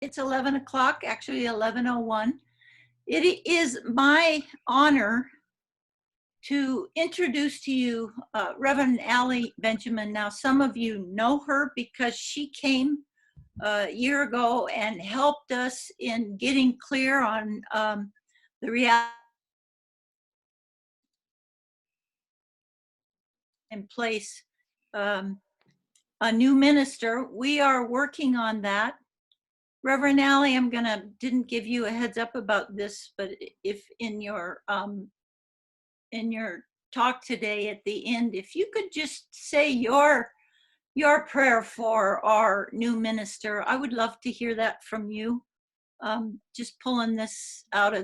It's 11 o'clock, actually 11:01. It is my honor to introduce to you Reverend Ali Benjamin. Now, some of you know her because she came a year ago and helped us in getting clear on the reality in place. A new minister. We are working on that. Reverend Ali, didn't give you a heads up about this, but if in your talk today at the end, if you could just say your prayer for our new minister, I would love to hear that from you. Just pulling this out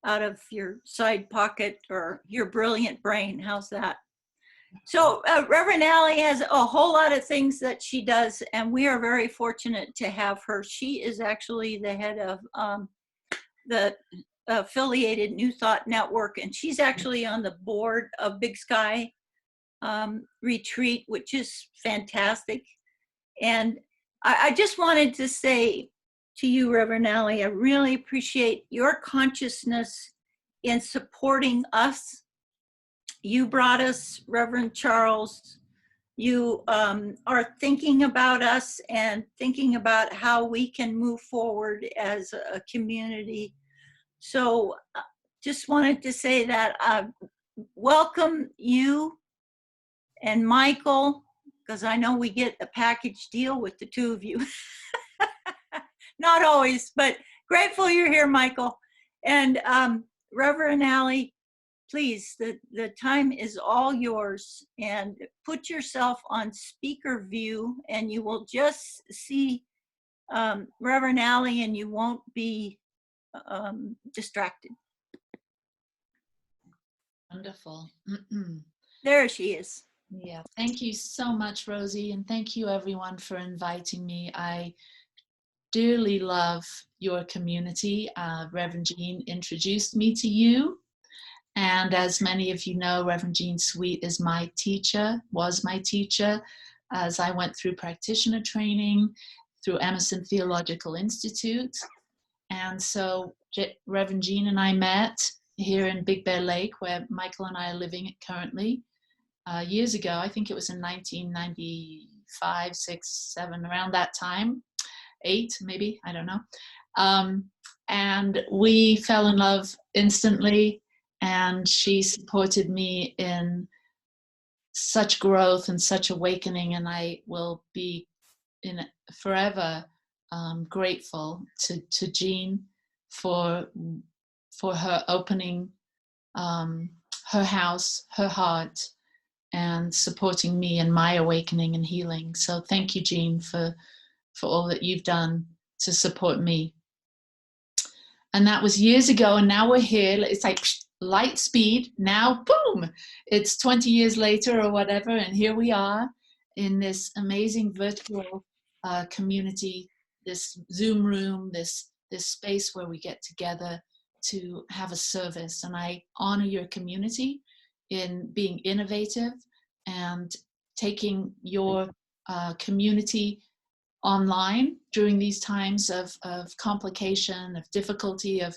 of your side pocket or your brilliant brain. How's that? So Reverend Ali has a whole lot of things that she does, and we are very fortunate to have her. She is actually the head of the affiliated New Thought Network, and she's actually on the board of Big Sky Retreat, which is fantastic. And I just wanted to say to you, Reverend Ali, I really appreciate your consciousness in supporting us. You brought us, Reverend Charles. You are thinking about us and thinking about how we can move forward as a community. So just wanted to say that welcome you and Michael, because I know we get a package deal with the two of you. Not always, but grateful you're here, Michael. And Reverend Ali, please, the time is all yours, and put yourself on speaker view and you will just see Reverend Ali and you won't be distracted. Wonderful. There she is. Yeah, thank you so much, Rosie, and thank you everyone for inviting me. I dearly love your community. Reverend Jean introduced me to you. And as many of you know, Reverend Jean Sweet is my teacher, was my teacher, as I went through practitioner training through Emerson Theological Institute. And so Reverend Jean and I met here in Big Bear Lake, where Michael and I are living currently, years ago. I think it was in 1995, 6, 7, around that time, 8 maybe, I don't know. And we fell in love instantly. And she supported me in such growth and such awakening, and I will be forever grateful to Jean for her opening her house, her heart, and supporting me in my awakening and healing. So thank you, Jean, for all that you've done to support me. And that was years ago, and now we're here. It's like light speed. Now, boom, it's 20 years later or whatever, and here we are in this amazing virtual community, this Zoom room, this space where we get together to have a service. And I honor your community in being innovative and taking your community online during these times of complication, of difficulty, of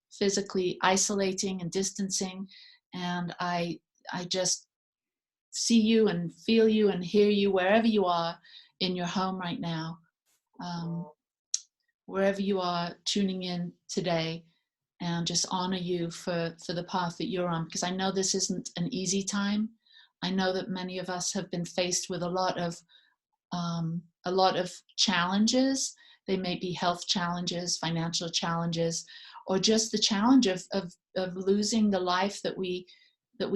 physically isolating and distancing. And I just see you and feel you and hear you wherever you are in your home right now, wherever you are tuning in today, and just honor you for the path that you're on, because I know this isn't an easy time. I know that many of us have been faced with a lot of challenges. They may be health challenges, financial challenges, or just the challenge of losing the life that we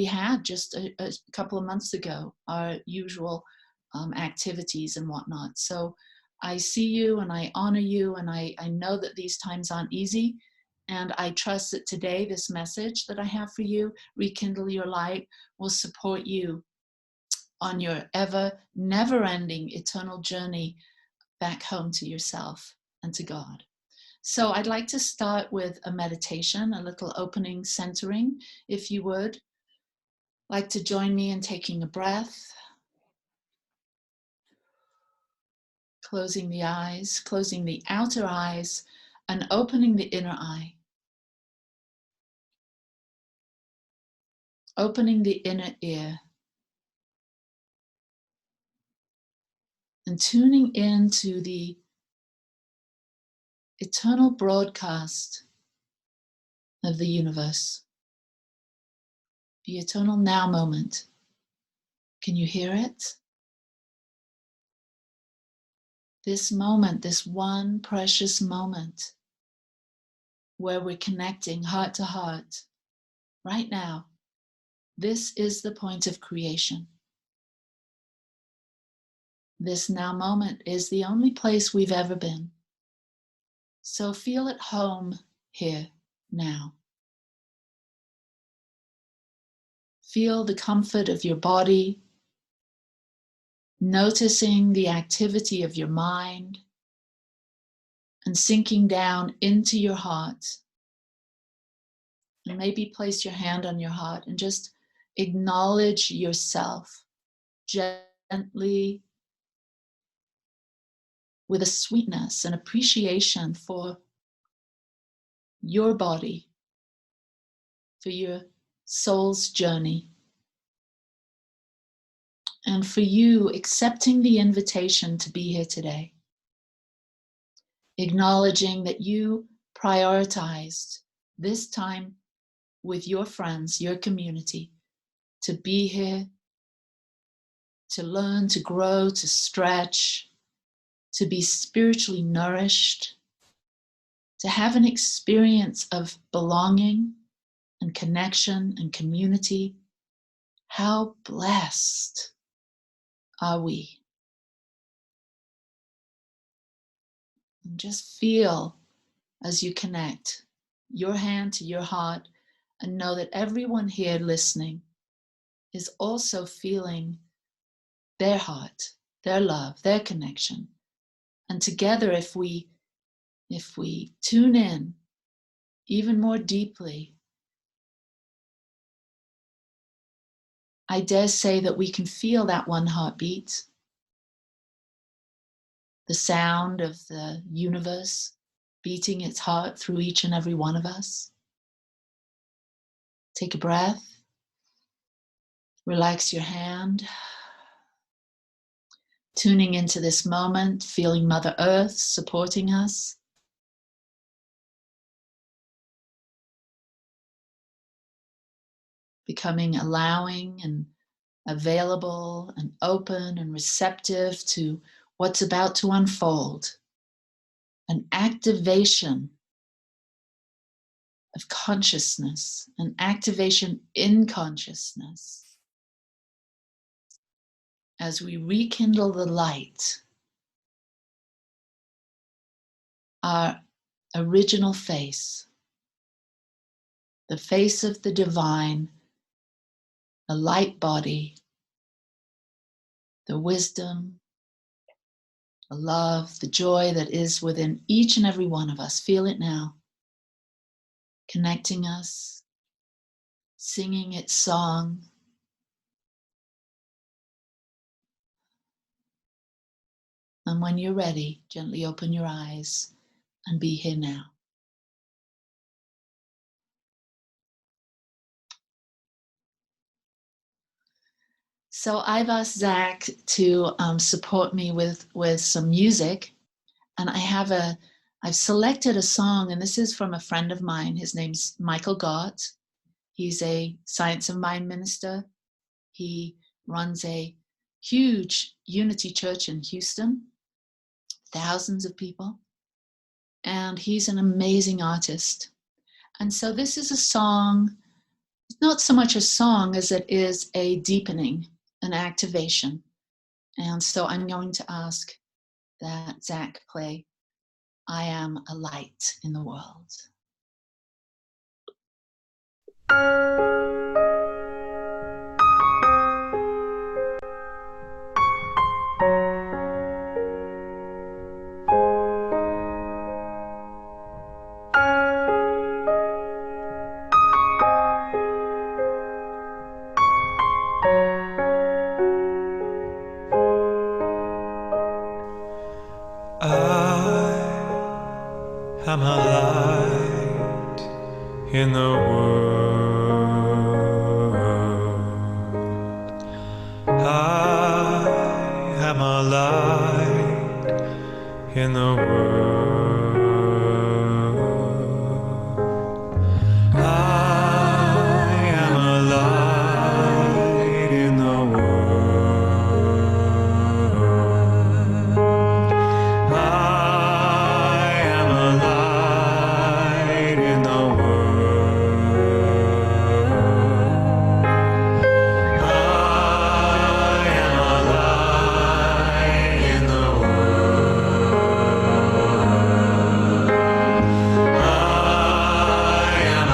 had just a couple of months ago, our usual activities and whatnot. So I see you and I honor you, and I know that these times aren't easy. And I trust that today, this message that I have for you, Rekindle Your Light, will support you on your never-ending eternal journey back home to yourself and to God. So I'd like to start with a meditation, a little opening centering, if you would like to join me in taking a breath. Closing the eyes, closing the outer eyes, and opening the inner eye. Opening the inner ear. And tuning into the eternal broadcast of the universe. The eternal now moment. Can you hear it? This moment, this one precious moment where we're connecting heart to heart right now. This is the point of creation. This now moment is the only place we've ever been. So feel at home here now. Feel the comfort of your body, noticing the activity of your mind, and sinking down into your heart. And maybe place your hand on your heart and just acknowledge yourself gently with a sweetness and appreciation for your body, for your soul's journey, and for you accepting the invitation to be here today. Acknowledging that you prioritized this time with your friends, your community, to be here, to learn, to grow, to stretch, to be spiritually nourished, to have an experience of belonging and connection and community. How blessed are we? And just feel as you connect your hand to your heart and know that everyone here listening is also feeling their heart, their love, their connection. And together, if we tune in even more deeply, I dare say that we can feel that one heartbeat, the sound of the universe beating its heart through each and every one of us. Take a breath, relax your hand, tuning into this moment, feeling Mother Earth supporting us. Becoming allowing and available and open and receptive to what's about to unfold. An activation of consciousness, an activation in consciousness as we rekindle the light, our original face, the face of the divine, the light body, the wisdom, the love, the joy that is within each and every one of us. Feel it now, connecting us, singing its song. And when you're ready, gently open your eyes and be here now. So I've asked Zach to support me with some music, and I've selected a song, and this is from a friend of mine. His name's Michael Gott. He's a Science of Mind minister. He runs a huge Unity Church in Houston, thousands of people, and he's an amazing artist. And so this is a song, not so much a song as it is a deepening, an activation. And so I'm going to ask that Zach play I Am a Light in the World. am a light in the world. I am a light in the world. I am a light in the world. I am a light in the world. I am a light in the world. I am a light in the world. I am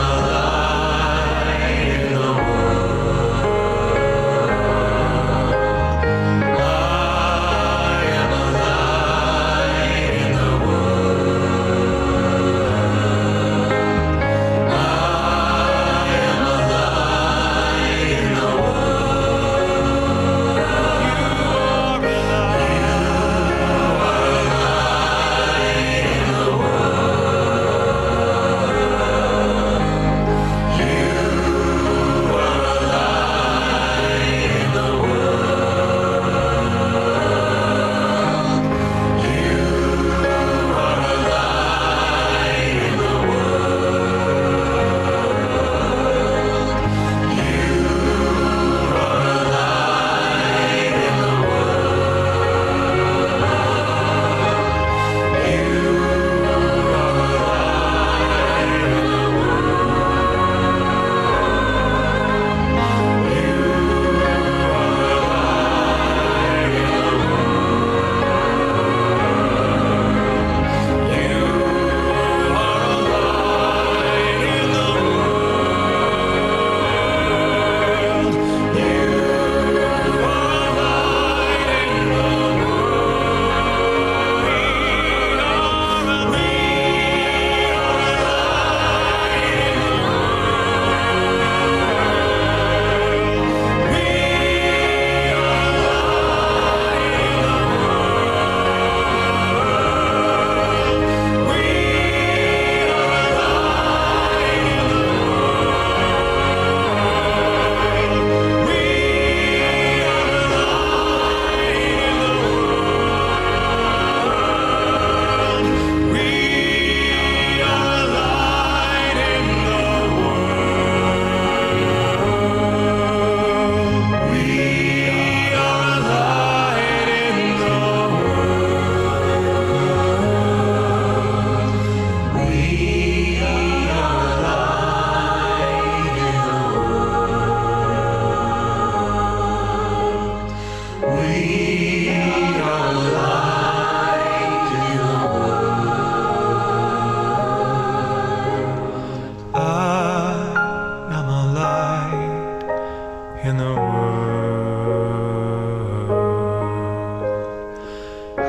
a light in the world.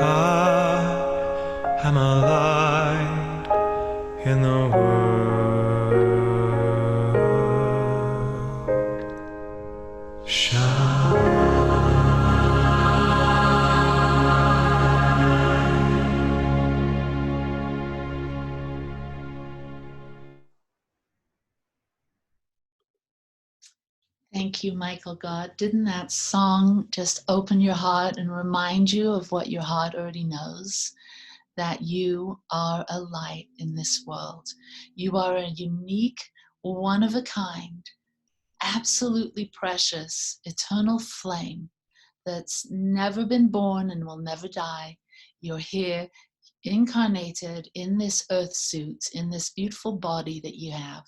I am a light in the Thank you, Michael God. Didn't that song just open your heart and remind you of what your heart already knows? That you are a light in this world. You are a unique, one of a kind, absolutely precious, eternal flame that's never been born and will never die. You're here, incarnated in this earth suit, in this beautiful body that you have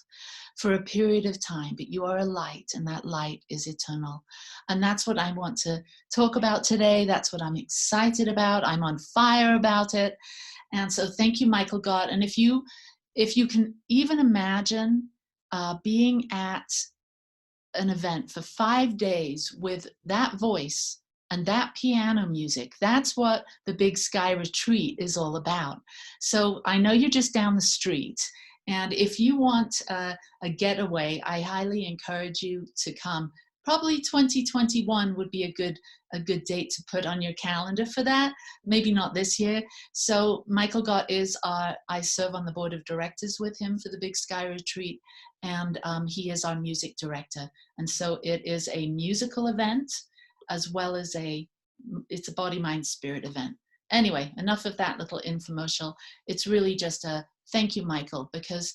for a period of time, but you are a light, and that light is eternal. And that's what I want to talk about today. That's what I'm excited about. I'm on fire about it. And so thank you, Michael God. And if you can even imagine being at an event for 5 days with that voice and that piano music, that's what the Big Sky Retreat is all about. So I know you're just down the street, and if you want a getaway, I highly encourage you to come. probably 2021 would be a good date to put on your calendar for that. Maybe not this year. So Michael Gott is I serve on the board of directors with him for the Big Sky Retreat, and he is our music director. And so it is a musical event as well as it's a body, mind, spirit event. Anyway, enough of that little infomercial. It's really just a thank you, Michael, because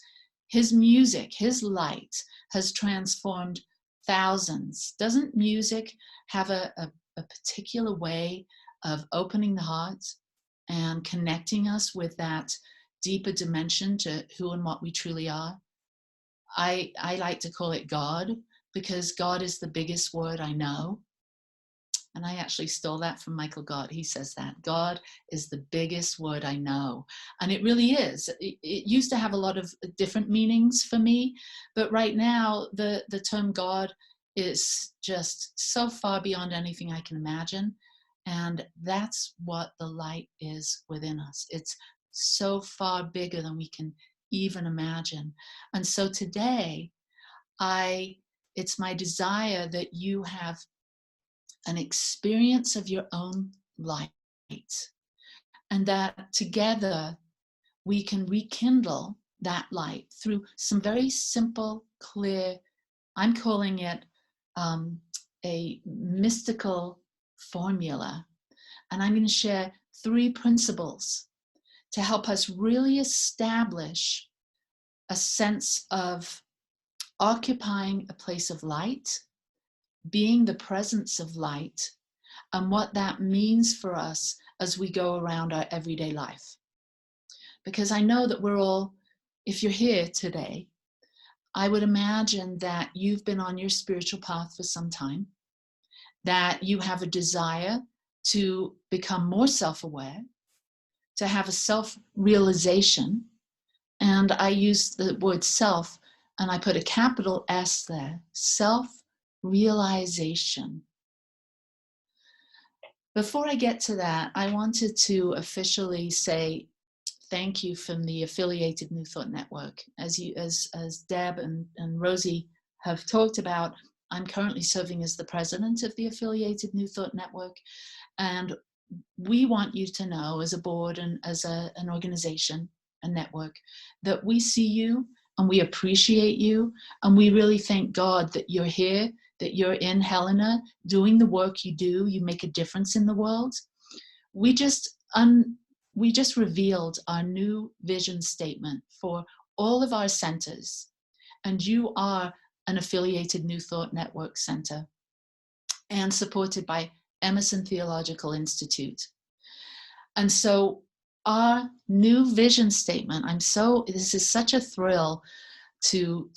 his music, his light has transformed thousands. Doesn't music have a particular way of opening the heart and connecting us with that deeper dimension to who and what we truly are? I like to call it God, because God is the biggest word I know. And I actually stole that from Michael Gott. He says that God is the biggest word I know. And it really is. It used to have a lot of different meanings for me, but right now the term God is just so far beyond anything I can imagine. And that's what the light is within us. It's so far bigger than we can even imagine. And so today, it's my desire that you have an experience of your own light, and that together we can rekindle that light through some very simple, clear, I'm calling it a mystical formula. And I'm going to share 3 principles to help us really establish a sense of occupying a place of light, being the presence of light, and what that means for us as we go around our everyday life. Because I know that we're all, if you're here today, I would imagine that you've been on your spiritual path for some time, that you have a desire to become more self-aware, to have a self-realization. And I use the word self, and I put a capital S there, self-realization. Before I get to that, I wanted to officially say thank you from the Affiliated New Thought Network. As Deb and Rosie have talked about, I'm currently serving as the president of the Affiliated New Thought Network. And we want you to know, as a board and as an organization, a network, that we see you and we appreciate you. And we really thank God that you're here, that you're in Helena doing the work you do. You make a difference in the world. We just revealed our new vision statement for all of our centers. And you are an Affiliated New Thought Network center and supported by Emerson Theological Institute. And so our new vision statement, this is such a thrill to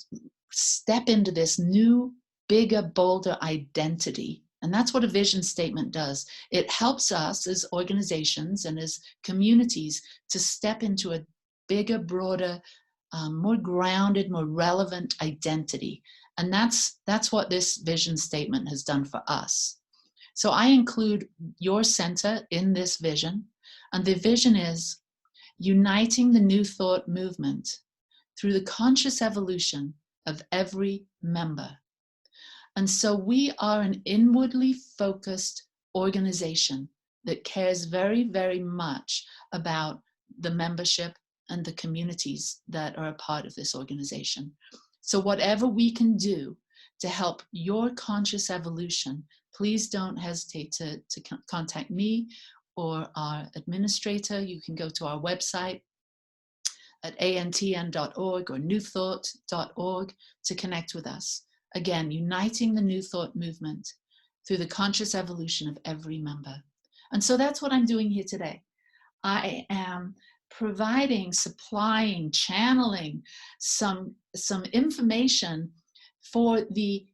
step into this new, bigger, bolder identity. And that's what a vision statement does. It helps us as organizations and as communities to step into a bigger, broader, more grounded, more relevant identity. And that's what this vision statement has done for us. So I include your center in this vision. And the vision is uniting the New Thought movement through the conscious evolution of every member. And so we are an inwardly focused organization that cares very, very much about the membership and the communities that are a part of this organization. So whatever we can do to help your conscious evolution, please don't hesitate to contact me or our administrator. You can go to our website at antn.org or newthought.org to connect with us. Again, uniting the New Thought movement through the conscious evolution of every member. And so that's what I'm doing here today. I am providing, supplying, channeling some information for the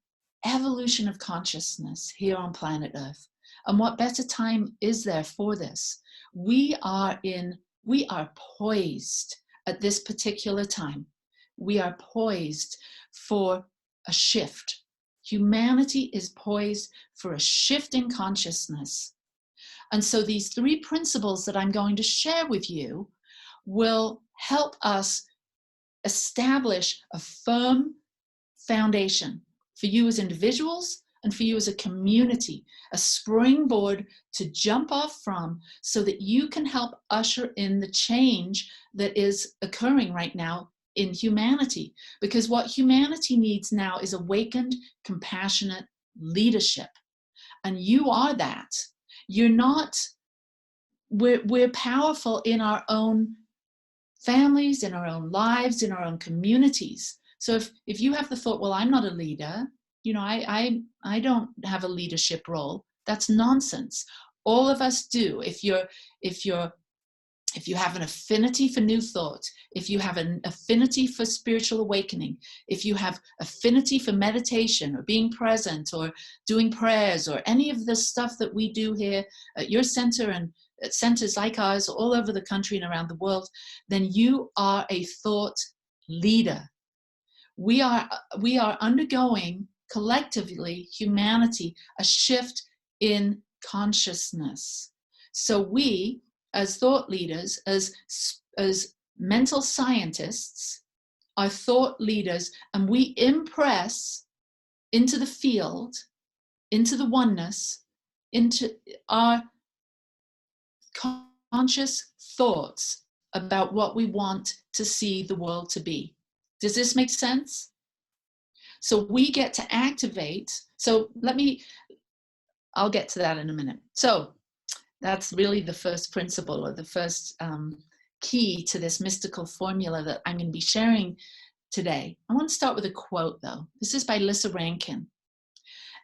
evolution of consciousness here on planet Earth. And what better time is there for this? We are poised at this particular time. We are poised for a shift. Humanity is poised for a shift in consciousness. And so these 3 principles that I'm going to share with you will help us establish a firm foundation for you as individuals and for you as a community, a springboard to jump off from so that you can help usher in the change that is occurring right now in humanity. Because what humanity needs now is awakened, compassionate leadership. And you are that. You're not, we're powerful in our own families, in our own lives, in our own communities. So if you have the thought, well, I'm not a leader, you know, I don't have a leadership role, that's nonsense. All of us do. If you have an affinity for new thought, if you have an affinity for spiritual awakening, if you have affinity for meditation or being present or doing prayers or any of the stuff that we do here at your center and at centers like ours all over the country and around the world, then you are a thought leader. We are undergoing collectively, humanity, a shift in consciousness. So we, as thought leaders, as mental scientists, are thought leaders, and we impress into the field, into the oneness, into our conscious thoughts about what we want to see the world to be. Does this make sense? So we get to activate. So I'll get to that in a minute. So that's really the first principle, or the first key to this mystical formula that I'm going to be sharing today. I want to start with a quote, though. This is by Lissa Rankin.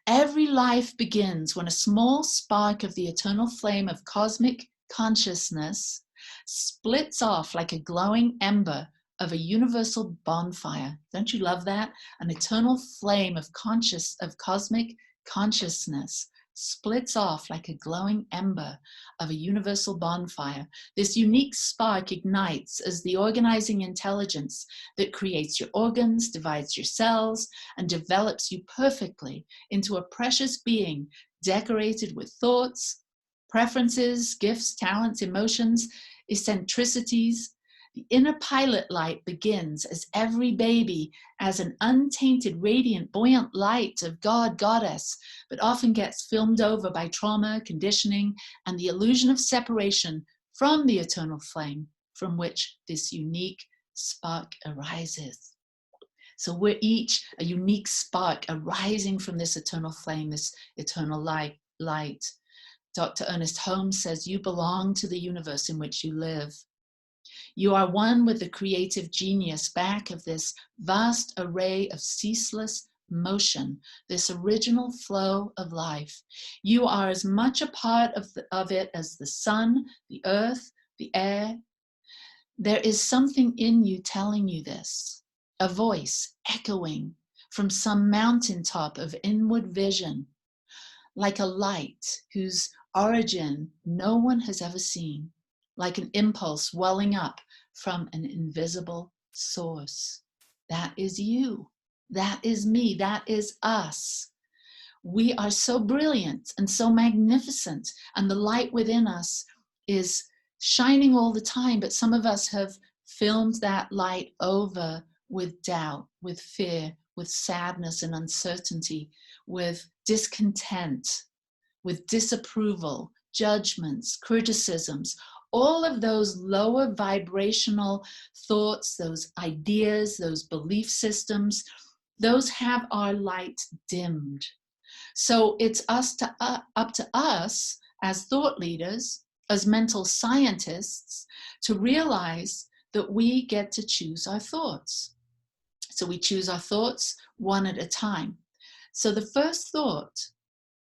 Every life begins when a small spark of the eternal flame of cosmic consciousness splits off like a glowing ember of a universal bonfire. Don't you love that? An eternal flame of cosmic consciousness splits off like a glowing ember of a universal bonfire. This unique spark ignites as the organizing intelligence that creates your organs, divides your cells, and develops you perfectly into a precious being decorated with thoughts, preferences, gifts, talents, emotions, eccentricities. The inner pilot light begins as every baby as an untainted, radiant, buoyant light of God, Goddess, but often gets filmed over by trauma, conditioning, and the illusion of separation from the eternal flame from which this unique spark arises. So we're each a unique spark arising from this eternal flame, this eternal light. Dr. Ernest Holmes says, you belong to the universe in which you live. You are one with the creative genius back of this vast array of ceaseless motion, this original flow of life. You are as much a part of it as the sun, the earth, the air. There is something in you telling you this, a voice echoing from some mountaintop of inward vision, like a light whose origin no one has ever seen, like an impulse welling up from an invisible source. That is you. That is me. That is us. We are so brilliant and so magnificent, and the light within us is shining all the time, but some of us have filmed that light over with doubt, with fear, with sadness and uncertainty, with discontent, with disapproval, judgments, criticisms, all of those lower vibrational thoughts, those ideas, those belief systems, those have our light dimmed. So it's up to us as thought leaders, as mental scientists, to realize that we get to choose our thoughts. So we choose our thoughts one at a time. So the first thought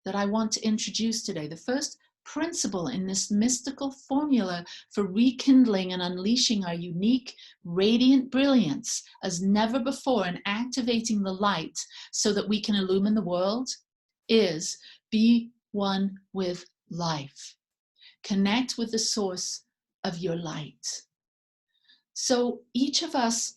that I want to introduce today, the first principle in this mystical formula for rekindling and unleashing our unique, radiant brilliance as never before and activating the light so that we can illumine the world, is be one with life. Connect with the source of your light. So each of us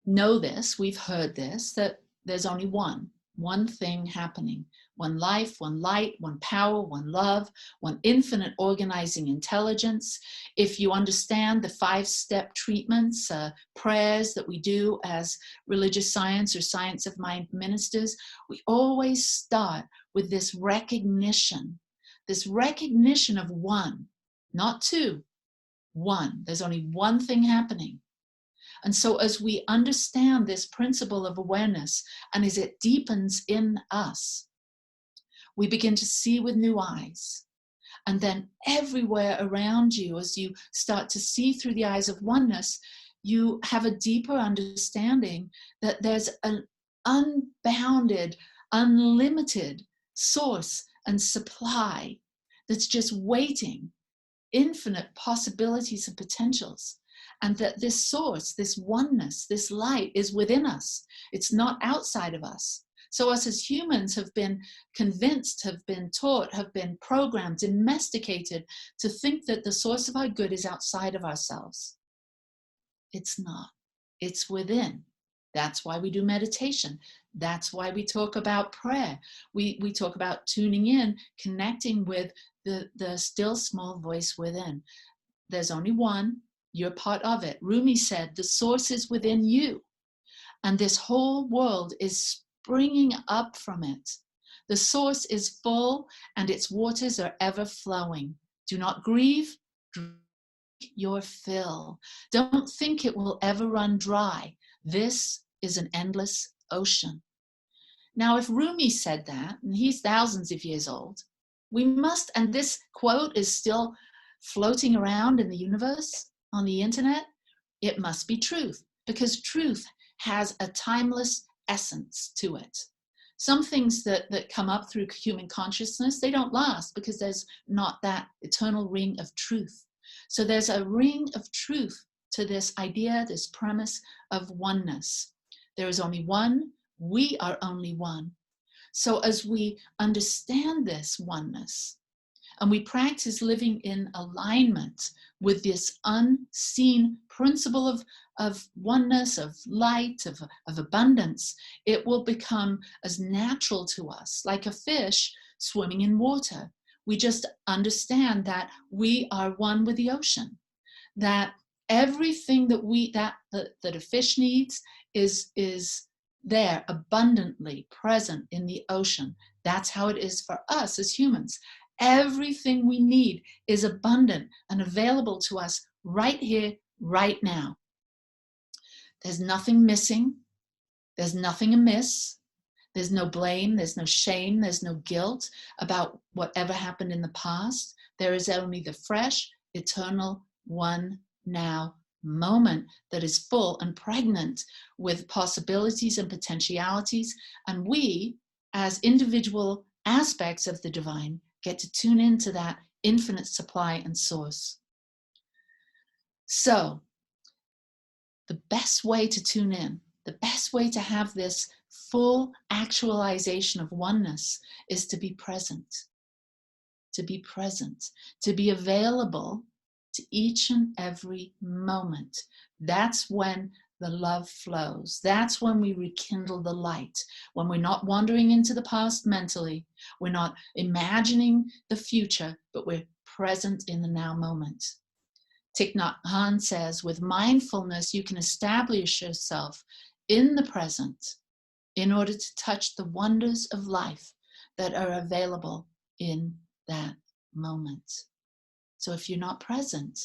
know this, we've heard this, that there's only one. one thing happening. One life, one light, one power, one love, one infinite organizing intelligence. If you understand the 5-step treatments, prayers that we do as religious science or science of mind ministers, we always start with this recognition of one, not two, one. There's only one thing happening. And so as we understand this principle of awareness, and as it deepens in us, we begin to see with new eyes. And then everywhere around you, as you start to see through the eyes of oneness, you have a deeper understanding that there's an unbounded, unlimited source and supply that's just waiting, infinite possibilities and potentials. And that this source, this oneness, this light is within us. It's not outside of us. So us as humans have been convinced, have been taught, have been programmed, domesticated to think that the source of our good is outside of ourselves. It's not. It's within. That's why we do meditation. That's why we talk about prayer. We talk about tuning in, connecting with the still small voice within. There's only one. You're part of it. Rumi said, the source is within you. And this whole world is springing up from it. The source is full and its waters are ever flowing. Do not grieve, drink your fill. Don't think it will ever run dry. This is an endless ocean. Now, if Rumi said that, and he's thousands of years old, we must, and this quote is still floating around in the universe, on the internet, it must be truth, because truth has a timeless essence to it. Some things that come up through human consciousness, they don't last because there's not that eternal ring of truth. So there's a ring of truth to this idea, this premise of oneness. There is only one, we are only one. So as we understand this oneness, and we practice living in alignment with this unseen principle of oneness, of light, of abundance, it will become as natural to us, like a fish swimming in water. We just understand that we are one with the ocean, that everything that a fish needs is there abundantly present in the ocean. That's how it is for us as humans. Everything we need is abundant and available to us right here, right now. There's nothing missing. There's nothing amiss. There's no blame. There's no shame. There's no guilt about whatever happened in the past. There is only the fresh, eternal, one now moment that is full and pregnant with possibilities and potentialities. And we, as individual aspects of the divine, get to tune into that infinite supply and source. So, the best way to tune in, the best way to have this full actualization of oneness is to be present. To be present, to be available to each and every moment. That's when the love flows. That's when we rekindle the light. When we're not wandering into the past mentally, we're not imagining the future, but we're present in the now moment. Thich Nhat Hanh says, with mindfulness, you can establish yourself in the present in order to touch the wonders of life that are available in that moment. So if you're not present,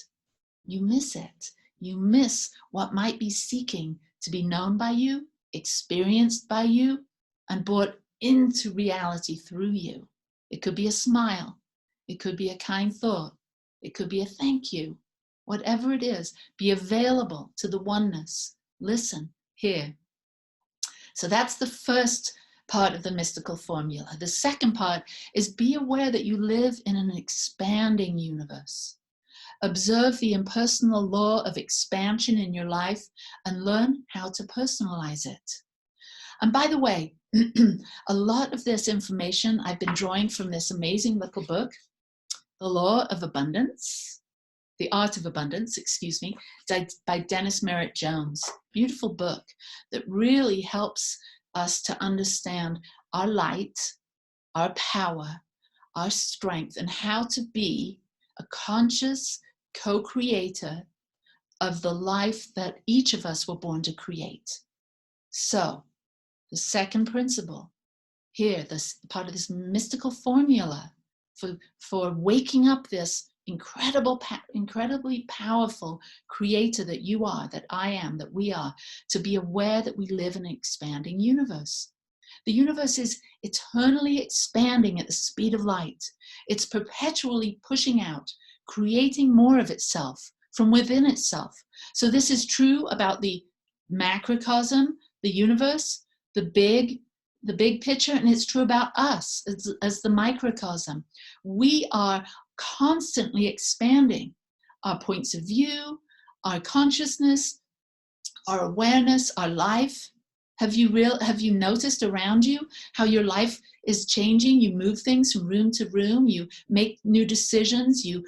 you miss it. You miss what might be seeking to be known by you, experienced by you, and brought into reality through you. It could be a smile. It could be a kind thought. It could be a thank you. Whatever it is, be available to the oneness. Listen, hear. So that's the first part of the mystical formula. The second part is be aware that you live in an expanding universe. Observe the impersonal law of expansion in your life and learn how to personalize it. And by the way, a lot of this information I've been drawing from this amazing little book, The Law of Abundance, The Art of Abundance, by Dennis Merritt Jones. Beautiful book that really helps us to understand our light, our power, our strength, and how to be a conscious co-creator of the life that each of us were born to create. So, the second principle here, this part of this mystical formula for waking up this incredibly powerful creator that you are, that I am, that we are, to be aware that we live in an expanding universe. The universe is eternally expanding at the speed of light. It's perpetually pushing out, creating more of itself from within itself. So this is true about the macrocosm, the universe, the big picture, and it's true about us as the microcosm. We are constantly expanding our points of view, our consciousness, our awareness, our life. Have you noticed around you how your life is changing? You move things from room to room, you make new decisions, you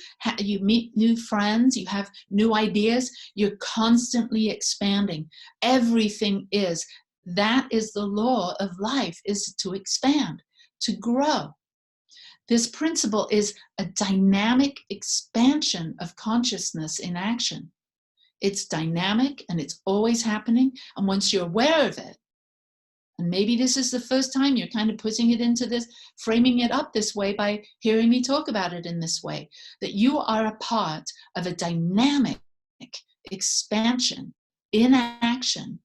meet new friends, you have new ideas, you're constantly expanding. Everything is. That is the law of life, is to expand, to grow. This principle is a dynamic expansion of consciousness in action. It's dynamic and it's always happening. And once you're aware of it, and maybe this is the first time you're kind of putting it into this, framing it up this way by hearing me talk about it in this way, that you are a part of a dynamic expansion in action.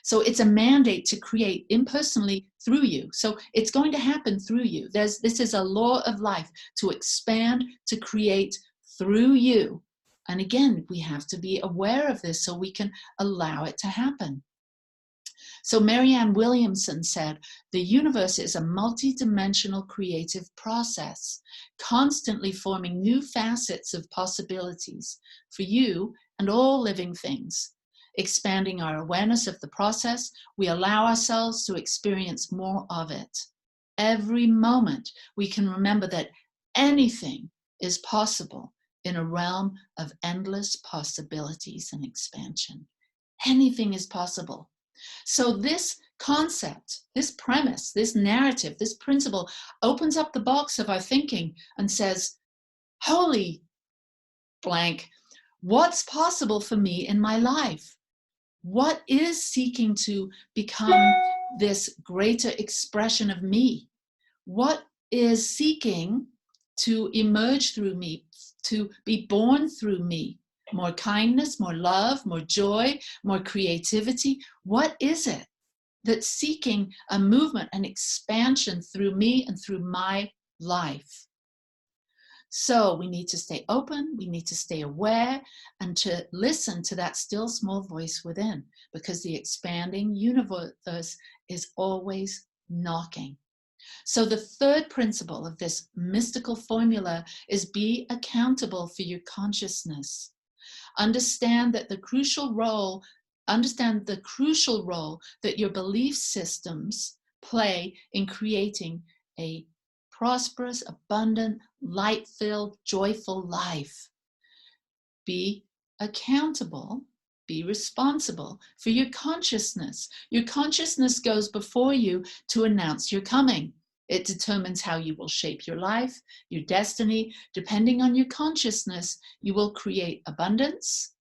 So it's a mandate to create impersonally through you. So it's going to happen through you. This is a law of life, to expand, to create through you. And again, we have to be aware of this so we can allow it to happen. So Marianne Williamson said, the universe is a multidimensional creative process, constantly forming new facets of possibilities for you and all living things. Expanding our awareness of the process, we allow ourselves to experience more of it. Every moment we can remember that anything is possible in a realm of endless possibilities and expansion. Anything is possible. So this concept, this premise, this narrative, this principle opens up the box of our thinking and says, holy blank, what's possible for me in my life? What is seeking to become this greater expression of me? What is seeking to emerge through me, to be born through me? More kindness, more love, more joy, more creativity. What is it that's seeking a movement, an expansion through me and through my life? So we need to stay open, we need to stay aware, and to listen to that still small voice within, because the expanding universe is always knocking. So the third principle of this mystical formula is be accountable for your consciousness. Understand the crucial role that your belief systems play in creating a prosperous, abundant, light-filled, joyful life. Be accountable, be responsible for your consciousness. Your consciousness goes before you to announce your coming. It determines how you will shape your life, your destiny. Depending on your consciousness, you will create abundance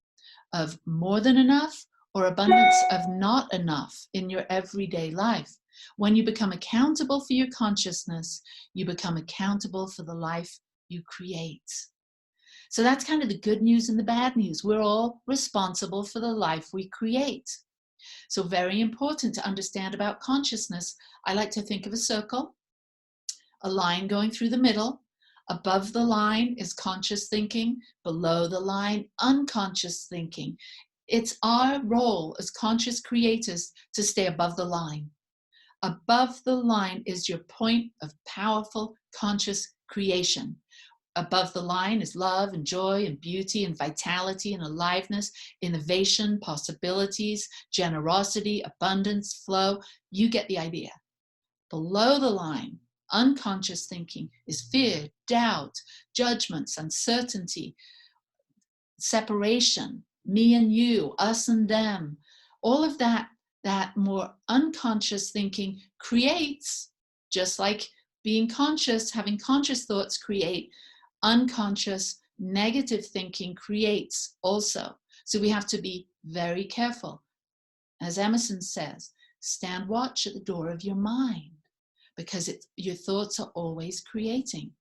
of more than enough or abundance of not enough in your everyday life. When you become accountable for your consciousness, you become accountable for the life you create. So that's kind of the good news and the bad news. We're all responsible for the life we create. So very important to understand about consciousness. I like to think of a circle, a line going through the middle. Above the line is conscious thinking, below the line, unconscious thinking. It's our role as conscious creators to stay above the line. Above the line is your point of powerful conscious creation. Above the line is love and joy and beauty and vitality and aliveness, innovation, possibilities, generosity, abundance, flow. You get the idea. Below the line, unconscious thinking is fear, doubt, judgments, uncertainty, separation, me and you, us and them. All of that that more unconscious thinking creates, just like being conscious, having conscious thoughts create, unconscious negative thinking creates also. So we have to be very careful. As Emerson says, stand watch at the door of your mind, because your thoughts are always creating.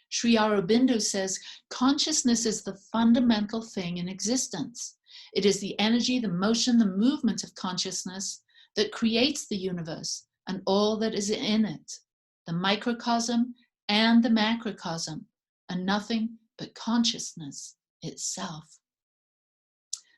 Sri Aurobindo says, consciousness is the fundamental thing in existence. It is the energy, the motion, the movement of consciousness that creates the universe and all that is in it, the microcosm and the macrocosm, and nothing but consciousness itself.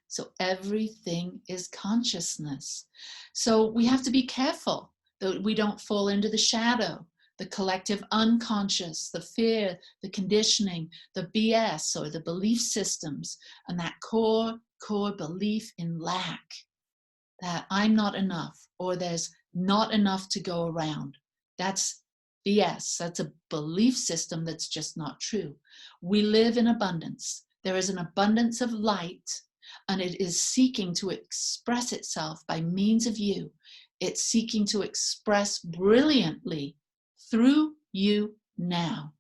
So everything is consciousness. So we have to be careful that we don't fall into the shadow, the collective unconscious, the fear, the conditioning, the BS or the belief systems, and that core belief in lack, that I'm not enough, or there's not enough to go around. That's BS. That's a belief system that's just not true. We live in abundance. There is an abundance of light, and it is seeking to express itself by means of you. It's seeking to express brilliantly through you now.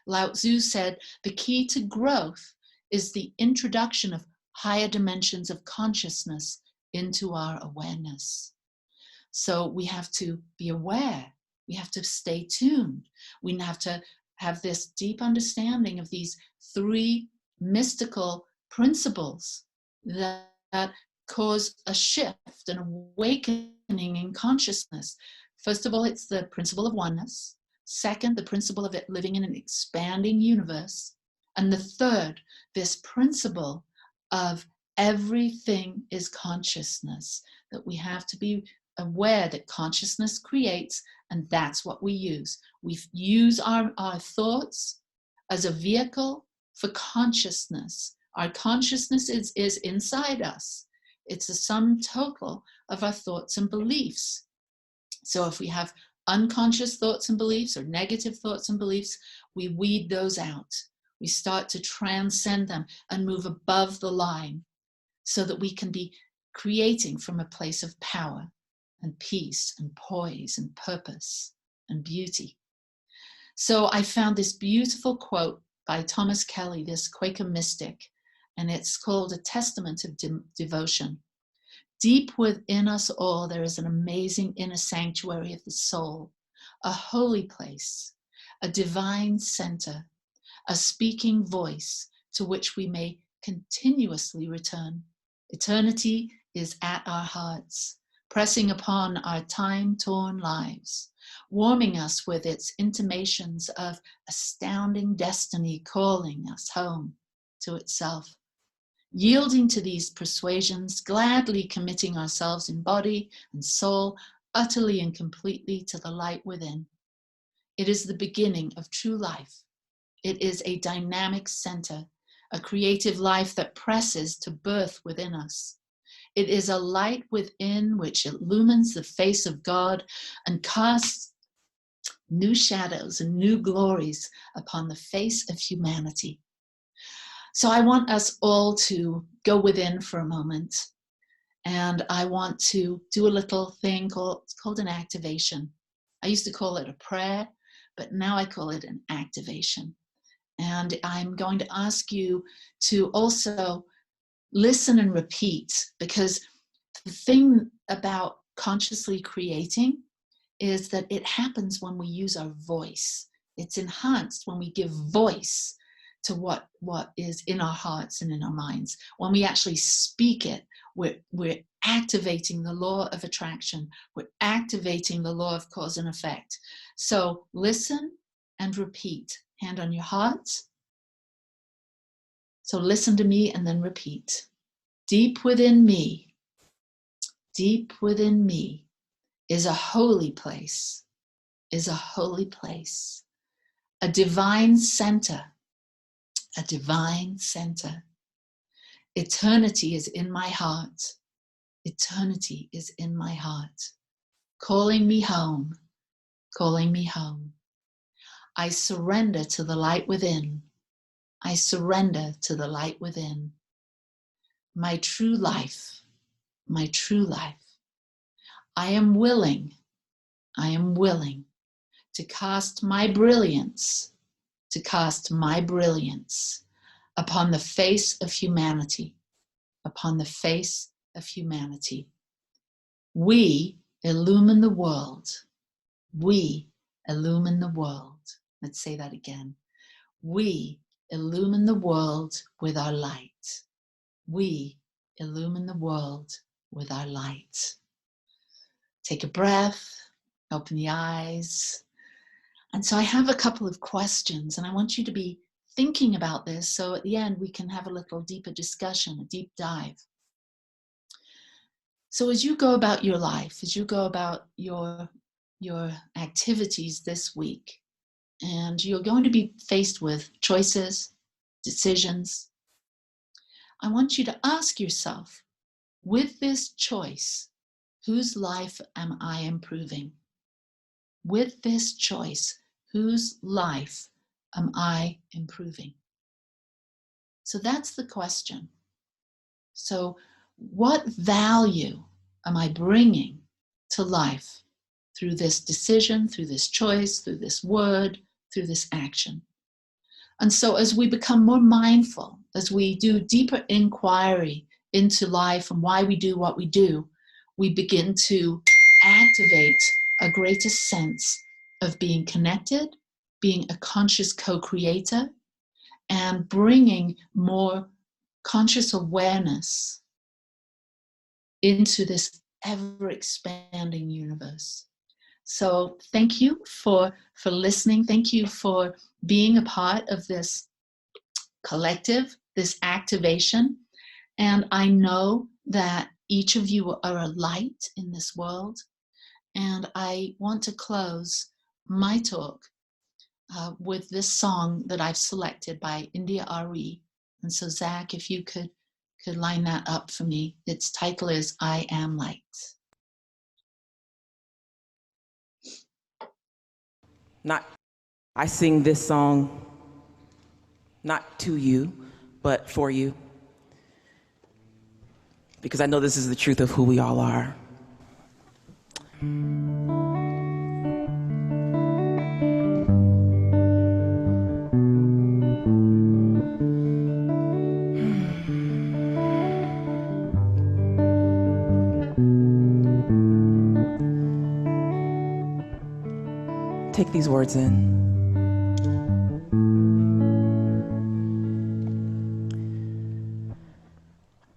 Lao Tzu said, the key to growth is the introduction of higher dimensions of consciousness into our awareness. So we have to be aware. We have to stay tuned. We have to have this deep understanding of these three mystical principles that cause a shift, an awakening in consciousness. First of all, it's the principle of oneness. Second, the principle of it living in an expanding universe. And the third, this principle of everything is consciousness, that we have to be aware that consciousness creates, and that's what we use. We use our thoughts as a vehicle for consciousness. Our consciousness is inside us. It's the sum total of our thoughts and beliefs. So if we have unconscious thoughts and beliefs or negative thoughts and beliefs, we weed those out. We start to transcend them and move above the line so that we can be creating from a place of power and peace and poise and purpose and beauty. So I found this beautiful quote by Thomas Kelly, this Quaker mystic, and it's called A Testament of Devotion. Deep within us all, there is an amazing inner sanctuary of the soul, a holy place, a divine center, a speaking voice to which we may continuously return. Eternity is at our hearts, pressing upon our time-torn lives, warming us with its intimations of astounding destiny calling us home to itself. Yielding to these persuasions, gladly committing ourselves in body and soul, utterly and completely to the light within. It is the beginning of true life. It is a dynamic center, a creative life that presses to birth within us. It is a light within which illumines the face of God and casts new shadows and new glories upon the face of humanity. So I want us all to go within for a moment, and I want to do a little thing called an activation. I used to call it a prayer, but now I call it an activation. And I'm going to ask you to also listen and repeat, because the thing about consciously creating is that it happens when we use our voice. It's enhanced when we give voice to what is in our hearts and in our minds. When we actually speak it, we're activating the law of attraction. We're activating the law of cause and effect. So listen and repeat. Hand on your heart. So listen to me and then repeat. Deep within me is a holy place, a divine center, a divine center. Eternity is in my heart. Eternity is in my heart, calling me home, calling me home. I surrender to the light within. I surrender to the light within. My true life, my true life. I am willing to cast my brilliance, upon the face of humanity, We illumine the world. We illumine the world. Let's say that again. We illumine the world with our light. We illumine the world with our light. Take a breath, open the eyes. And so I have a couple of questions, and I want you to be thinking about this so at the end we can have a little deeper discussion, a deep dive. So as you go about your life, as you go about your activities this week, and you're going to be faced with choices, decisions, I want you to ask yourself, with this choice, whose life am I improving? With this choice, whose life am I improving? So that's the question. So what value am I bringing to life through this decision, through this choice, through this word, through this action? And so as we become more mindful, as we do deeper inquiry into life and why we do what we do, we begin to activate a greater sense of being connected, being a conscious co-creator, and bringing more conscious awareness into this ever-expanding universe. So thank you for listening. Thank you for being a part of this collective, this activation. And I know that each of you are a light in this world. And I want to close my talk with this song that I've selected by India Ari. And so Zach, if you could line that up for me. Its title is I Am Light. I sing this song not to you, but for you. Because I know this is the truth of who we all are. Take these words in.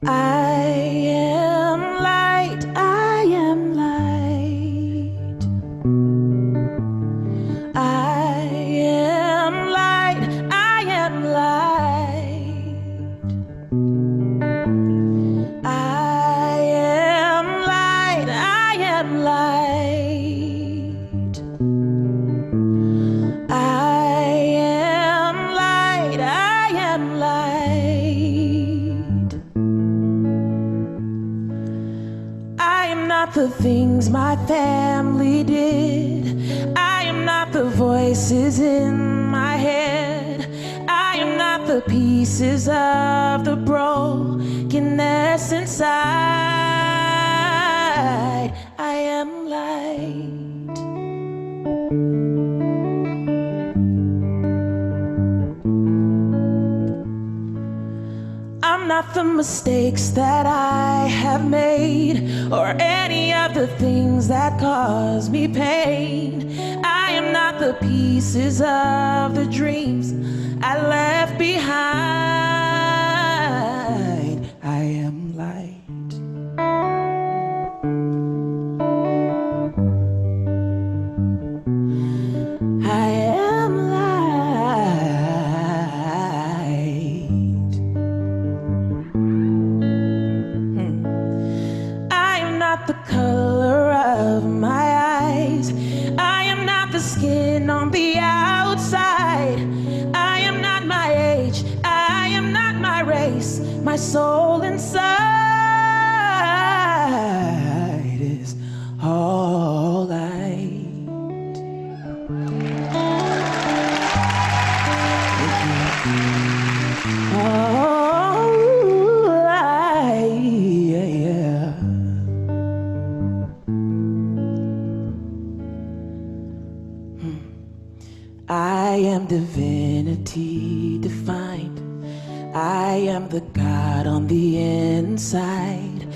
I am light, I am light. I am light, I am light. I am light, I am light. I am light, I am light. I am not the things my family did. I am not the voices in my head. I am not the pieces of the brokenness inside. I am light. I'm not the mistakes that I have made, or any of the things that cause me pain. I am not the pieces of the dreams I left behind. I am light. I am light. I am not the color of my eyes. I am not the skin on the outside. I am not my age. I am not my race. My soul inside is all light. Oh, light, yeah, yeah. divinity defined. I am the God on the inside.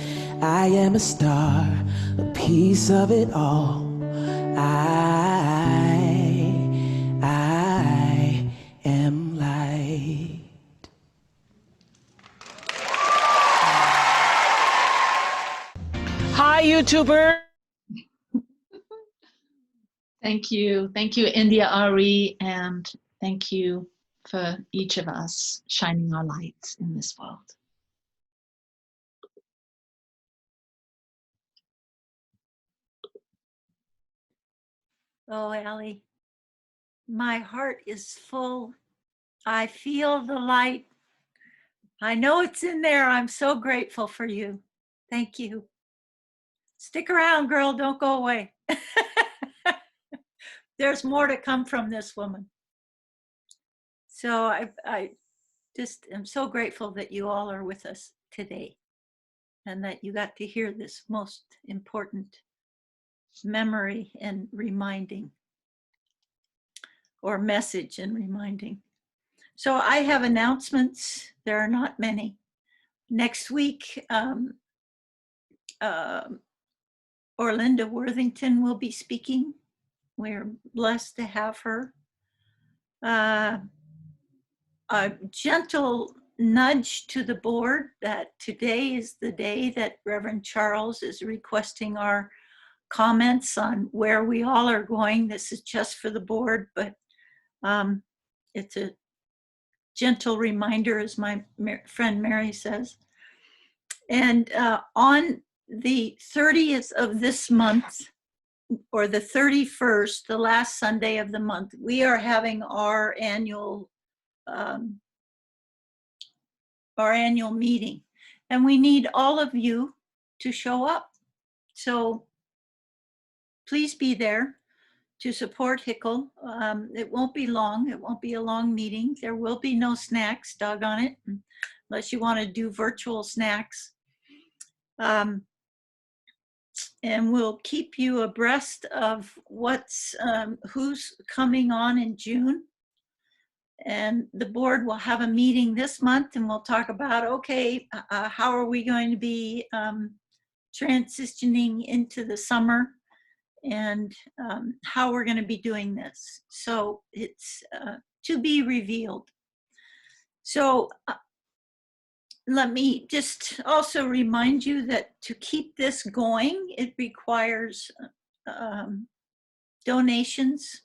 I am a star, a piece of it all. I am light. Hi, YouTuber. Thank you. Thank you, India Ari, and thank you for each of us shining our lights in this world. Oh, Allie, my heart is full. I feel the light. I know it's in there. I'm so grateful for you. Thank you. Stick around, girl. Don't go away. There's more to come from this woman. So I just am so grateful that you all are with us today and that you got to hear this most important memory and reminding, or message and reminding. So I have announcements. There are not many. Next week, Orlinda Worthington will be speaking. We're blessed to have her. A gentle nudge to the board that today is the day that Reverend Charles is requesting our comments on where we all are going. This is just for the board, but it's a gentle reminder, as my friend Mary says. And on the 30th of this month, or the 31st, the last Sunday of the month, we are having our annual meeting, and we need all of you to show up. So please be there to support Hickle. It won't be long. It won't be a long meeting. There will be no snacks, doggone it, unless you want to do virtual snacks. And we'll keep you abreast of who's coming on in June. And the board will have a meeting this month, and we'll talk about, okay, how are we going to be transitioning into the summer, and how we're going to be doing this. So it's to be revealed. So let me just also remind you that to keep this going, it requires donations.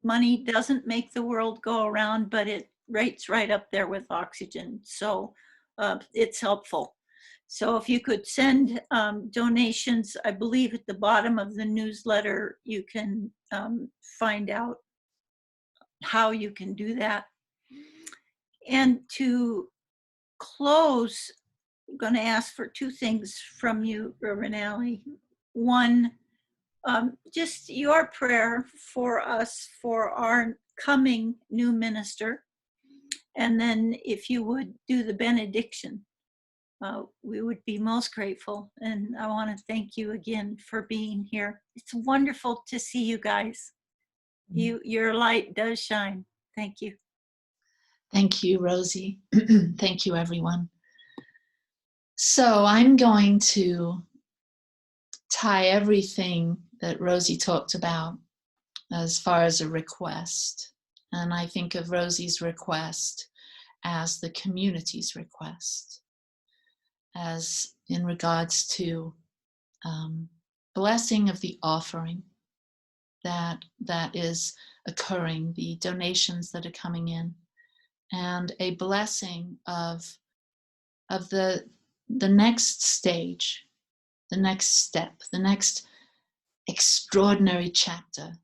Money doesn't make the world go around, but it rates right up there with oxygen. So it's helpful. So if you could send donations, I believe at the bottom of the newsletter, you can find out how you can do that. And to close, I'm going to ask for two things from you, Reverend Ali. One, just your prayer for us, for our coming new minister. And then if you would do the benediction, we would be most grateful. And I want to thank you again for being here. It's wonderful to see you guys. Your light does shine. Thank you. Thank you, Rosie. Thank you, everyone. So I'm going to tie everything that Rosie talked about as far as a request. And I think of Rosie's request as the community's request, as in regards to blessing of the offering that is occurring, the donations that are coming in, and a blessing of the next stage, the next step, the next extraordinary chapter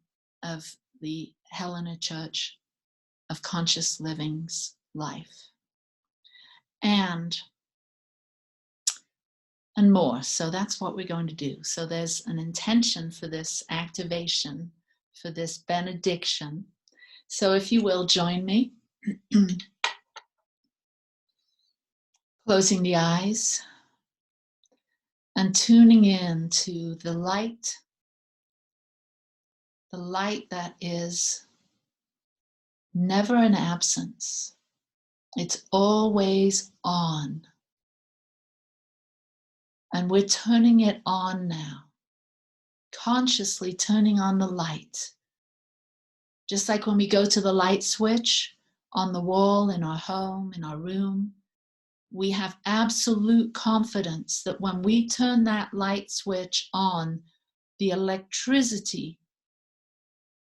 of the Helena Church of Conscious Living's life, and more. So that's what we're going to do. So there's an intention for this activation, for this benediction. So if you will, join me. Closing the eyes and tuning in to the light that is never an absence. It's always on. And we're turning it on now, consciously turning on the light. Just like when we go to the light switch on the wall in our home, in our room, we have absolute confidence that when we turn that light switch on, the electricity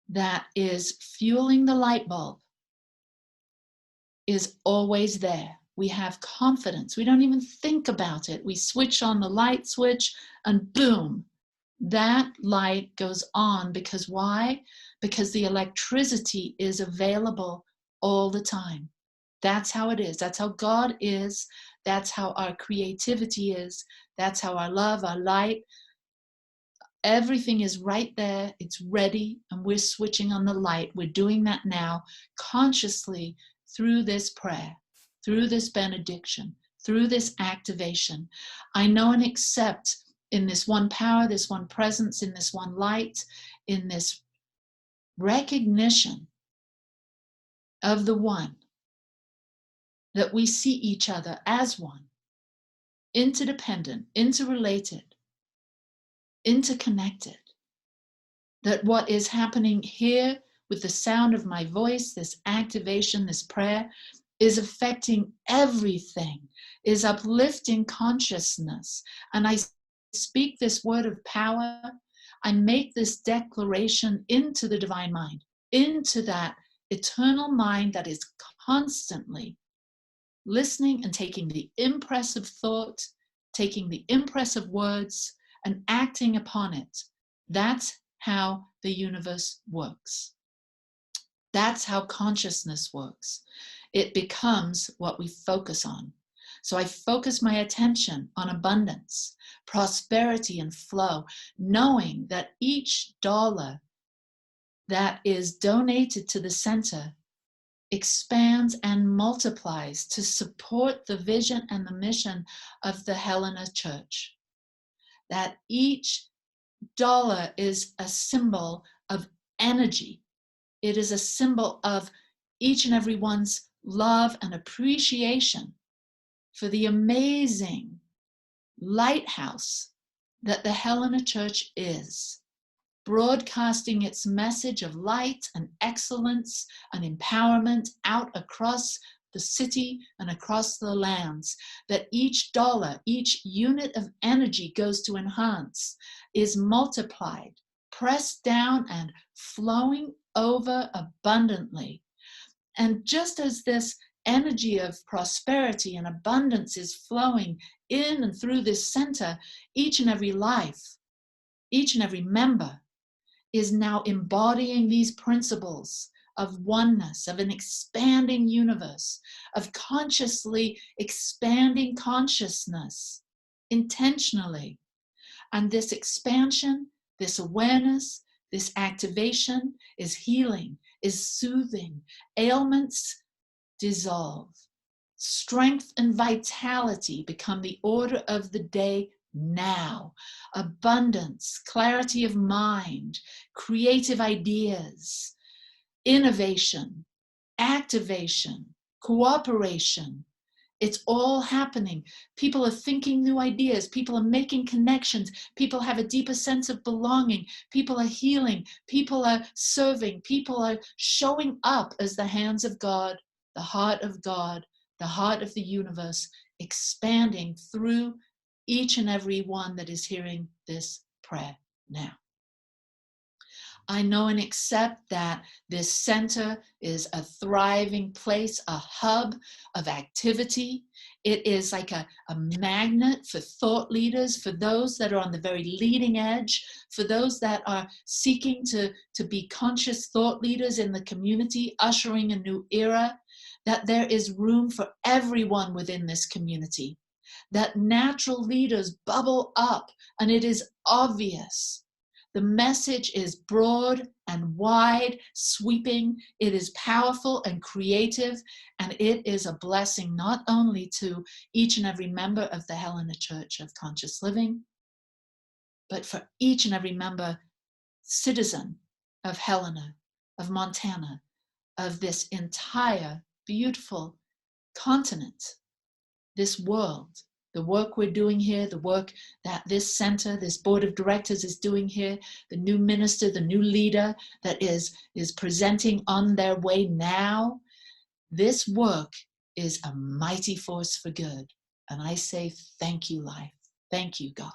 that is fueling the light bulb is always there. We have confidence. We don't even think about it. We switch on the light switch and boom, that light goes on. Because why? Because the electricity is available all the time. That's how it is. That's how God is. That's how our creativity is. That's how our love, our light, everything is right there. It's ready. And we're switching on the light. We're doing that now consciously through this prayer, through this benediction, through this activation. I know and accept in this one power, this one presence, in this one light, in this recognition of the one, that we see each other as one, interdependent, interrelated, interconnected, that what is happening here with the sound of my voice, this activation, this prayer, is affecting everything, is uplifting consciousness. And I speak this word of power. I make this declaration into the divine mind, into that eternal mind that is constantly listening and taking the impress of thought, taking the impress of words and acting upon it. That's how the universe works. That's how consciousness works. It becomes what we focus on. So I focus my attention on abundance, prosperity, and flow, knowing that each dollar that is donated to the center expands and multiplies to support the vision and the mission of the Helena Church. That each dollar is a symbol of energy. It is a symbol of each and everyone's love and appreciation for the amazing lighthouse that the Helena Church is, broadcasting its message of light and excellence and empowerment out across the city and across the lands, that each dollar, each unit of energy goes to enhance, is multiplied, pressed down and flowing over abundantly. And just as this energy of prosperity and abundance is flowing in and through this center, each and every life, each and every member is now embodying these principles of oneness, of an expanding universe, of consciously expanding consciousness intentionally. And this expansion, this awareness, this activation is healing, is soothing. Ailments dissolve. Strength and vitality become the order of the day now. Abundance, clarity of mind, creative ideas, innovation, activation, cooperation. It's all happening. People are thinking new ideas. People are making connections. People have a deeper sense of belonging. People are healing. People are serving. People are showing up as the hands of God, the heart of God, the heart of the universe, expanding through each and every one that is hearing this prayer now. I know and accept that this center is a thriving place, a hub of activity. It is like a magnet for thought leaders, for those that are on the very leading edge, for those that are seeking to be conscious thought leaders in the community, ushering a new era, that there is room for everyone within this community, that natural leaders bubble up, and it is obvious. The message is broad and wide, sweeping. It is powerful and creative, and it is a blessing not only to each and every member of the Helena Church of Conscious Living, but for each and every member, citizen of Helena, of Montana, of this entire beautiful continent, this world, the work we're doing here, the work that this center, this board of directors is doing here, the new minister, the new leader that is presenting on their way now. This work is a mighty force for good. And I say, thank you, life. Thank you, God.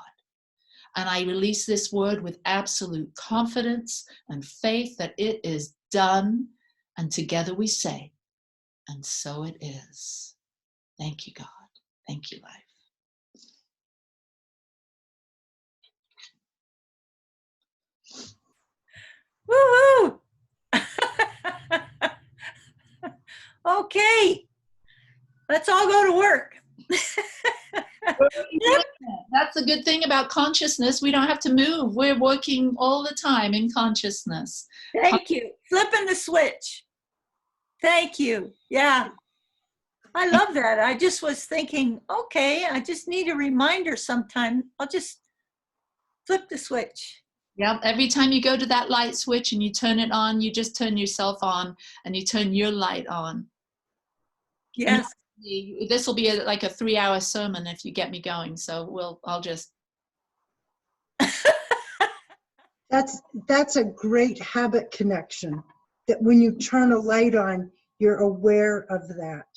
And I release this word with absolute confidence and faith that it is done. And together we say, and so it is. Thank you, God. Thank you, life. Woo-hoo! Okay, let's all go to work. That's a good thing about consciousness. We don't have to move. We're working all the time in consciousness. Thank you. Flipping the switch. Thank you. Yeah. I love that. I just was thinking, okay, I just need a reminder sometime. I'll just flip the switch. Yep. Every time you go to that light switch and you turn it on, you just turn yourself on and you turn your light on. Yes. This will be like a 3-hour sermon if you get me going. So I'll just. That's a great habit connection, that when you turn a light on, you're aware of that.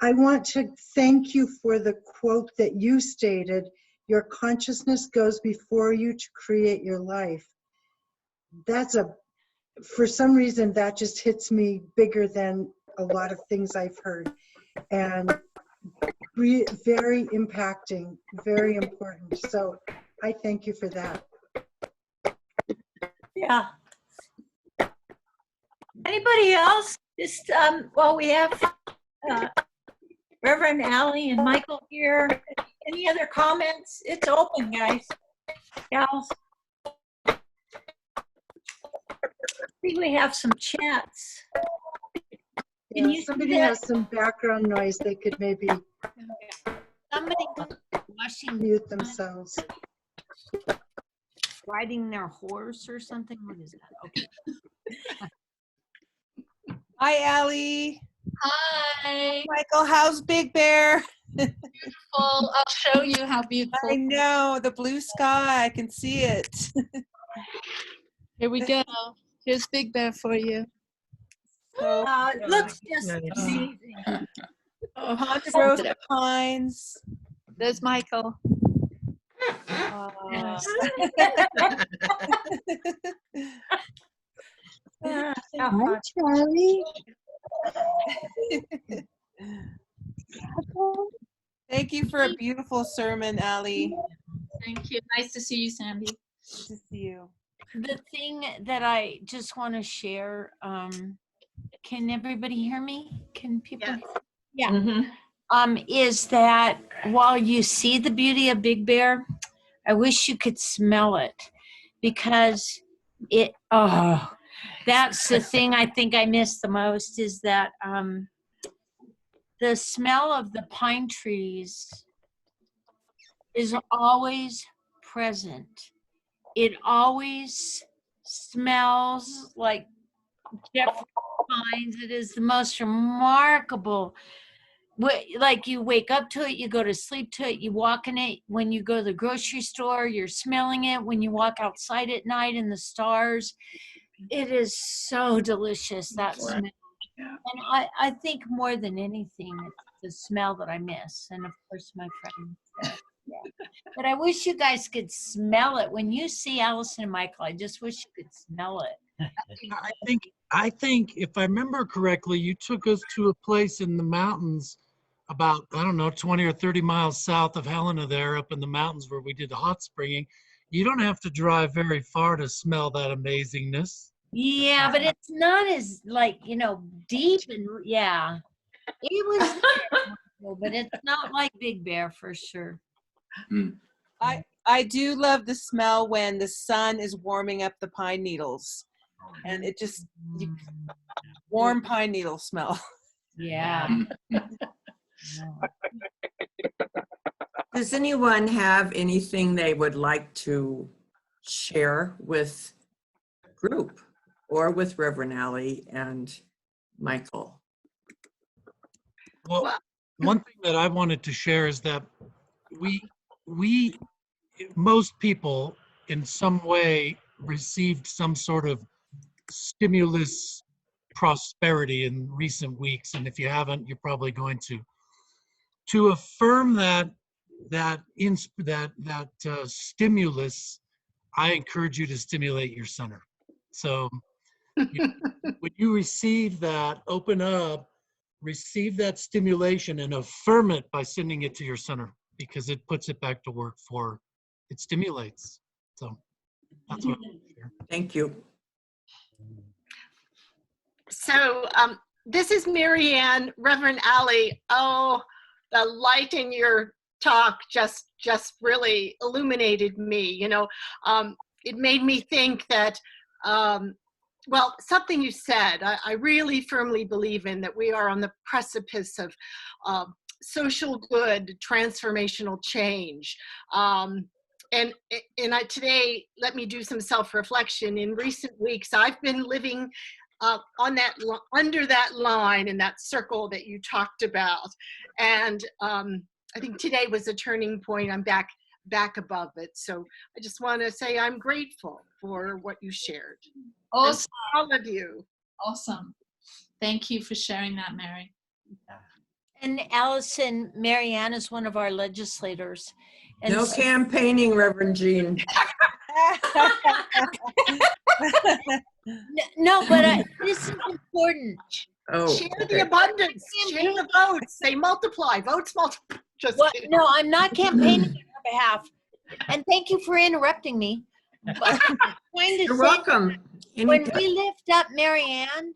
I want to thank you for the quote that you stated, your consciousness goes before you to create your life. For some reason, that just hits me bigger than a lot of things I've heard. And very impacting, very important. So I thank you for that. Yeah. Anybody else? Just, well, we have Reverend Ali and Michael here. Any other comments? It's open, guys. Gals. I think we have some chats. Can you Somebody has some background noise, they could maybe Somebody washing, mute themselves. riding their horse or something. What is that? Okay. Hi, Allie. Hi. Michael, how's Big Bear? Beautiful. I'll show you how I beautiful. know, the blue sky. I can see it. Here we go. Here's Big Bear for you. So, it looks just amazing. Ponderosa Pines. There's Michael. Aw. Hi, Charlie. Thank you for a beautiful sermon, Allie. Thank you. Nice to see you, Sandy. Good to see you. The thing that I just want to share, can everybody hear me? Can people? Yeah. Is that while you see the beauty of Big Bear, I wish you could smell it, because that's the thing I think I miss the most, is that the smell of the pine trees is always present. It always smells like Jeffrey pines. It is the most remarkable. Like, you wake up to it, you go to sleep to it, you walk in it. When you go to the grocery store, you're smelling it. When you walk outside at night in the stars, it is so delicious, that smell. And I think more than anything, it's the smell that I miss. And of course, my friends. Yeah. But I wish you guys could smell it. When you see Allison and Michael, I just wish you could smell it. I think if I remember correctly, you took us to a place in the mountains about, I don't know, 20 or 30 miles south of Helena there, up in the mountains where we did the hot springing. You don't have to drive very far to smell that amazingness. Yeah, but it's not as, like, deep, and yeah. It was wonderful, but it's not like Big Bear for sure. I do love the smell when the sun is warming up the pine needles, and it just warm pine needle smell. Yeah. Does anyone have anything they would like to share with group or with Reverend Ali and Michael. Well, one thing that I wanted to share is that most people in some way received some sort of stimulus prosperity in recent weeks. And if you haven't, you're probably going to affirm that stimulus. I encourage you to stimulate your center. So when you receive that, open up, receive that stimulation and affirm it by sending it to your center, because it puts it back to work it stimulates. So that's what I'm here. Thank you. So this is Marianne, Reverend Ali. Oh, the light in your talk just really illuminated me. You know, it made me think that, well, something you said, I really firmly believe in, that we are on the precipice of social good, transformational change. And today, let me do some self-reflection. In recent weeks, I've been living on that, under that line, in that circle that you talked about. And I think today was a turning point. I'm back above it. So I just want to say I'm grateful for what you shared. Awesome. And all of you. Awesome. Thank you for sharing that, Mary. And Allison, Marianne is one of our legislators. And No campaigning, Reverend Jean. No, but this is important. Oh, Share okay. the abundance. Share the votes. They multiply. Votes multiply. Just Well, kidding. no, I'm not campaigning on her behalf. And thank you for interrupting me. But I'm trying to You're say, welcome. when Anytime. we lift up Marianne,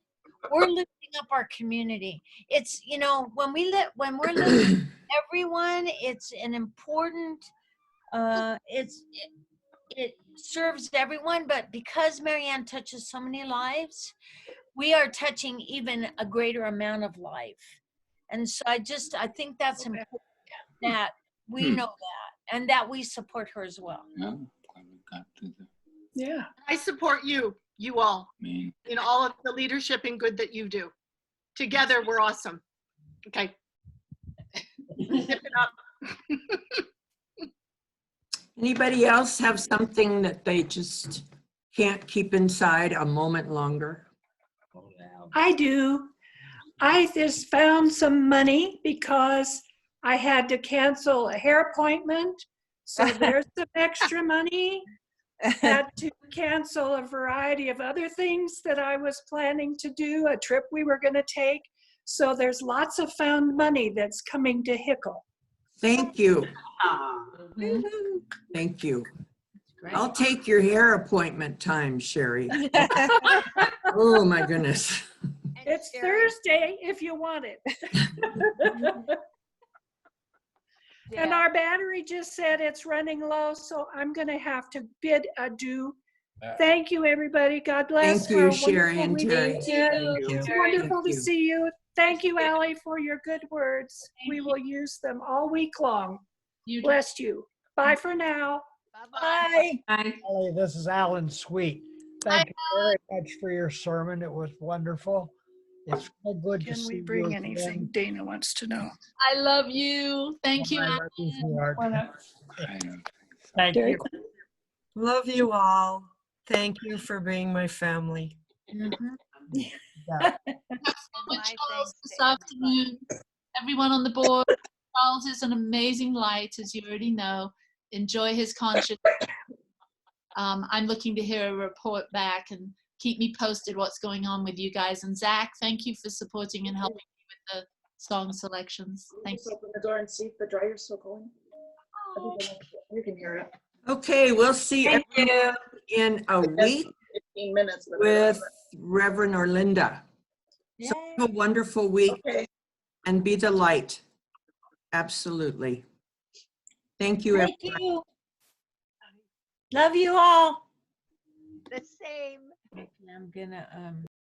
we're lifting up our community. It's, you know, when we're lifting up everyone, it's an important, it serves everyone, but because Marianne touches so many lives, we are touching even a greater amount of life. And so I think that's important, that we know that, and that we support her as well. Yeah. I support you all, in all of the leadership and good that you do. Together, we're awesome. Okay. Zip it up. Anybody else have something that they just can't keep inside a moment longer? I do. I just found some money because I had to cancel a hair appointment. So there's some extra money. Had to cancel a variety of other things that I was planning to do, a trip we were going to take. So there's lots of found money that's coming to Hickle. Thank you. Thank you. I'll take your hair appointment time, Sherry. Oh my goodness. It's Thursday if you want it. And our battery just said it's running low, so I'm going to have to bid adieu. Thank you, everybody. God bless. Thank you, Sherry and Terry. It's wonderful to see you. Thank you, Allie, for your good words. We will use them all week long. Bless you. Bye for now. Bye. Ellie, this is Alan Sweet. Thank you very much for your sermon. It was wonderful. It's so good to see you. Can we bring again. anything? Dana wants to know. I love you. Thank you, I Alan. love you, sweetheart. Thank you. Love you all. Thank you for being my family. Have so much Charles this afternoon. Everyone on the board. Charles is an amazing light, as you already know. Enjoy his conscience. I'm looking to hear a report back, and keep me posted what's going on with you guys. And Zach, thank you for supporting and helping me with the song selections. Thank you. Open the door and see if the dryer's still going. You can hear it. Okay, we'll see everyone in a week 15 minutes with Reverend Orlinda. So have a wonderful week and be the light. Absolutely. Thank you, Thank everyone. you. Love you all. The same. I'm gonna